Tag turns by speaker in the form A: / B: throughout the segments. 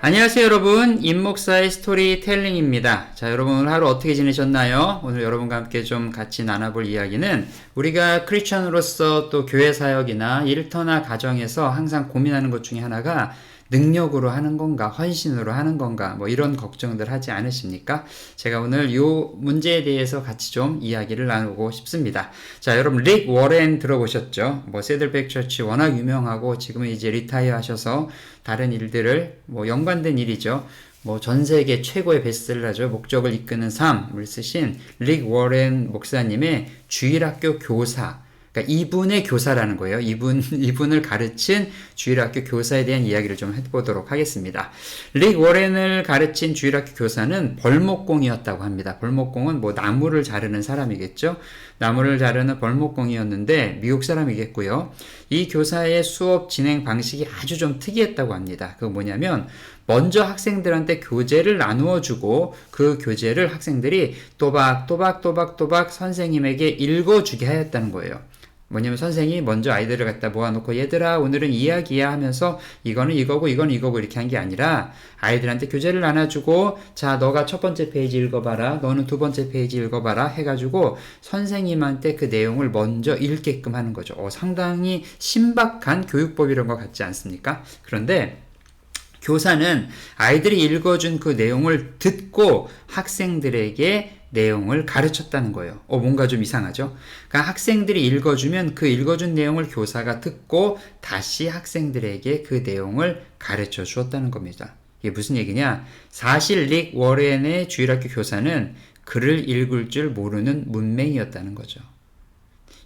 A: 안녕하세요 여러분, 임목사의 스토리텔링입니다. 자, 여러분 오늘 하루 어떻게 지내셨나요? 오늘 여러분과 함께 좀 같이 나눠볼 이야기는 우리가 크리스천으로서 또 교회 사역이나 일터나 가정에서 항상 고민하는 것 중에 하나가 능력으로 하는 건가, 헌신으로 하는 건가, 뭐 이런 걱정들 하지 않으십니까? 제가 오늘 요 문제에 대해서 같이 좀 이야기를 나누고 싶습니다. 자, 여러분 릭 워렌 들어보셨죠? 뭐 세들백 처치 워낙 유명하고 지금은 이제 리타이어 하셔서 다른 일들을 뭐 연관된 일이죠. 뭐 전 세계 최고의 베스트셀러죠. 목적을 이끄는 삶을 쓰신 릭 워렌 목사님의 주일학교 교사, 그러니까 이분의 교사라는 거예요. 이분을 가르친 주일학교 교사에 대한 이야기를 좀 해보도록 하겠습니다. 릭 워렌을 가르친 주일학교 교사는 벌목공이었다고 합니다. 벌목공은 뭐 나무를 자르는 사람이겠죠. 나무를 자르는 벌목공이었는데 미국 사람이겠고요. 이 교사의 수업 진행 방식이 아주 좀 특이했다고 합니다. 그거 뭐냐면 먼저 학생들한테 교재를 나누어 주고 그 교재를 학생들이 또박 선생님에게 읽어주게 하였다는 거예요. 뭐냐면 선생님이 먼저 아이들을 갖다 모아놓고 얘들아 오늘은 이야기야 하면서 이거는 이거고 이건 이거고 이렇게 한 게 아니라 아이들한테 교재를 나눠주고 자 너가 첫 번째 페이지 읽어봐라 너는 두 번째 페이지 읽어봐라 해가지고 선생님한테 그 내용을 먼저 읽게끔 하는 거죠. 상당히 신박한 교육법 이런 것 같지 않습니까? 그런데 교사는 아이들이 읽어준 그 내용을 듣고 학생들에게 내용을 가르쳤다는 거예요. 뭔가 좀 이상하죠? 그러니까 학생들이 읽어주면 그 읽어준 내용을 교사가 듣고 다시 학생들에게 그 내용을 가르쳐 주었다는 겁니다. 이게 무슨 얘기냐? 사실 릭 워렌의 주일학교 교사는 글을 읽을 줄 모르는 문맹이었다는 거죠.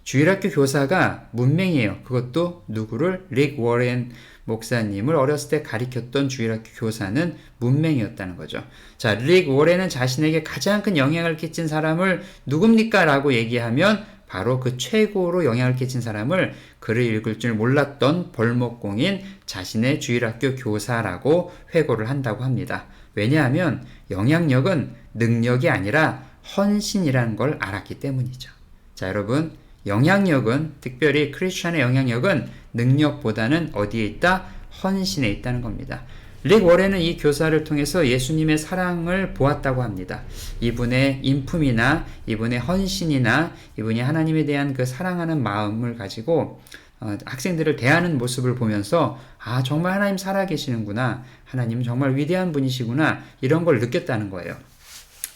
A: 주일학교 교사가 문맹이에요. 그것도 누구를? 릭 워렌 목사님을 어렸을 때 가르쳤던 주일학교 교사는 문맹이었다는 거죠. 자, 릭 워렌은 자신에게 가장 큰 영향을 끼친 사람을 누굽니까? 라고 얘기하면 바로 그 최고로 영향을 끼친 사람을 글을 읽을 줄 몰랐던 벌목공인 자신의 주일학교 교사라고 회고를 한다고 합니다. 왜냐하면 영향력은 능력이 아니라 헌신이라는 걸 알았기 때문이죠. 자, 여러분 영향력은 특별히 크리스천의 영향력은 능력보다는 어디에 있다? 헌신에 있다는 겁니다. 릭 워렌은 이 교사를 통해서 예수님의 사랑을 보았다고 합니다. 이분의 인품이나 이분의 헌신이나 이분이 하나님에 대한 그 사랑하는 마음을 가지고 학생들을 대하는 모습을 보면서 정말 하나님 살아계시는구나. 하나님은 정말 위대한 분이시구나. 이런 걸 느꼈다는 거예요.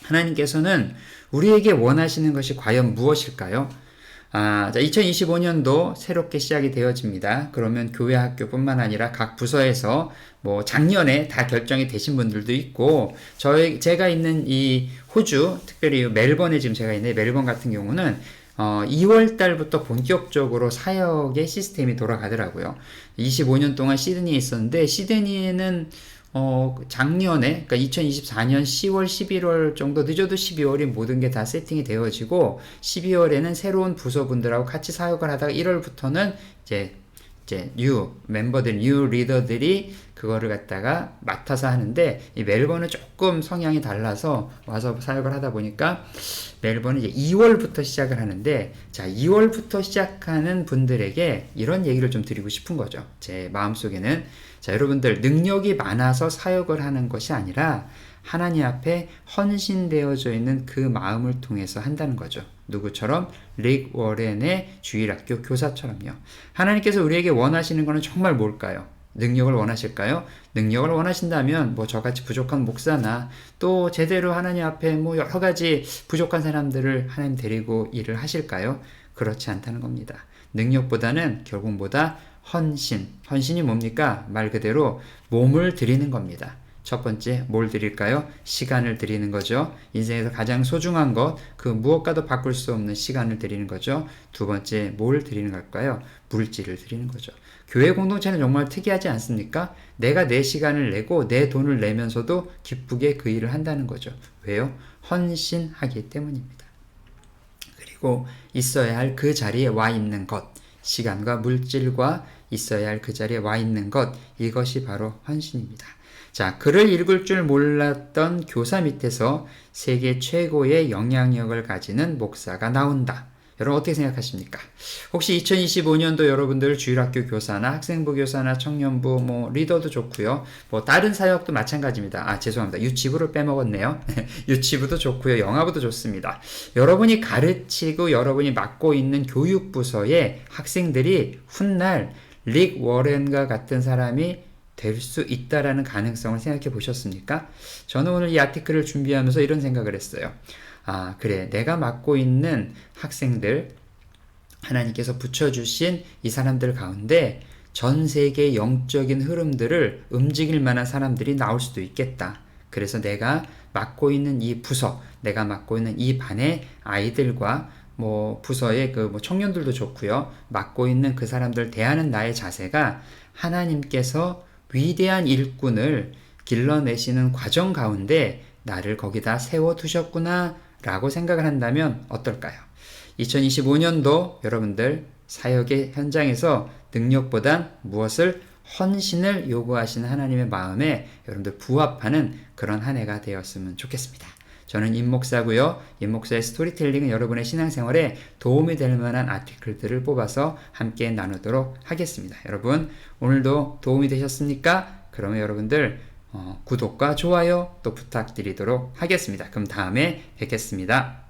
A: 하나님께서는 우리에게 원하시는 것이 과연 무엇일까요? 자, 2025년도 새롭게 시작이 되어집니다. 그러면 교회 학교뿐만 아니라 각 부서에서 뭐 작년에 다 결정이 되신 분들도 있고, 제가 있는 이 호주, 특별히 멜번에 지금 제가 있는 멜번 같은 경우는 2월 달부터 본격적으로 사역의 시스템이 돌아가더라고요. 25년 동안 시드니에 있었는데, 시드니에는 작년에, 그러니까 2024년 10월, 11월 정도 늦어도 12월이 모든 게 다 세팅이 되어지고, 12월에는 새로운 부서분들하고 같이 사역을 하다가 1월부터는 이제 뉴 리더들이 그거를 갖다가 맡아서 하는데, 이 멜번은 조금 성향이 달라서 와서 사역을 하다 보니까 멜번은 이제 2월부터 시작을 하는데, 자, 2월부터 시작하는 분들에게 이런 얘기를 좀 드리고 싶은 거죠. 제 마음속에는, 자, 여러분들 능력이 많아서 사역을 하는 것이 아니라 하나님 앞에 헌신되어져 있는 그 마음을 통해서 한다는 거죠. 누구처럼? 릭 워렌의 주일학교 교사처럼요. 하나님께서 우리에게 원하시는 것은 정말 뭘까요? 능력을 원하실까요? 능력을 원하신다면 뭐 저같이 부족한 목사나 또 제대로 하나님 앞에 뭐 여러 가지 부족한 사람들을 하나님 데리고 일을 하실까요? 그렇지 않다는 겁니다. 능력보다는 결국 헌신이 뭡니까? 말 그대로 몸을 드리는 겁니다. 첫 번째 뭘 드릴까요? 시간을 드리는 거죠. 인생에서 가장 소중한 것, 그 무엇과도 바꿀 수 없는 시간을 드리는 거죠. 두 번째 뭘 드리는 걸까요? 물질을 드리는 거죠. 교회 공동체는 정말 특이하지 않습니까? 내가 내 시간을 내고 내 돈을 내면서도 기쁘게 그 일을 한다는 거죠. 왜요? 헌신하기 때문입니다. 그리고 있어야 할 그 자리에 와 있는 것, 시간과 물질과 있어야 할 그 자리에 와 있는 것, 이것이 바로 헌신입니다. 자, 글을 읽을 줄 몰랐던 교사 밑에서 세계 최고의 영향력을 가지는 목사가 나온다. 여러분 어떻게 생각하십니까? 혹시 2025년도 여러분들 주일학교 교사나 학생부 교사나 청년부 뭐 리더도 좋고요. 뭐 다른 사역도 마찬가지입니다. 아, 죄송합니다. 유치부를 빼먹었네요. 유치부도 좋고요. 영화부도 좋습니다. 여러분이 가르치고 여러분이 맡고 있는 교육부서의 학생들이 훗날 릭 워렌과 같은 사람이 될 수 있다라는 가능성을 생각해 보셨습니까? 저는 오늘 이 아티클을 준비하면서 이런 생각을 했어요. 아, 그래. 내가 맡고 있는 학생들, 하나님께서 붙여주신 이 사람들 가운데 전 세계의 영적인 흐름들을 움직일 만한 사람들이 나올 수도 있겠다. 그래서 내가 맡고 있는 이 부서, 내가 맡고 있는 이 반의 아이들과 뭐 부서의 그 뭐 청년들도 좋고요. 맡고 있는 그 사람들 대하는 나의 자세가 하나님께서 위대한 일꾼을 길러내시는 과정 가운데 나를 거기다 세워두셨구나 라고 생각을 한다면 어떨까요? 2025년도 여러분들 사역의 현장에서 능력보단 무엇을 헌신을 요구하시는 하나님의 마음에 여러분들 부합하는 그런 한 해가 되었으면 좋겠습니다. 저는 임목사고요. 임목사의 스토리텔링은 여러분의 신앙생활에 도움이 될 만한 아티클들을 뽑아서 함께 나누도록 하겠습니다. 여러분 오늘도 도움이 되셨습니까? 그러면 여러분들 구독과 좋아요 또 부탁드리도록 하겠습니다. 그럼 다음에 뵙겠습니다.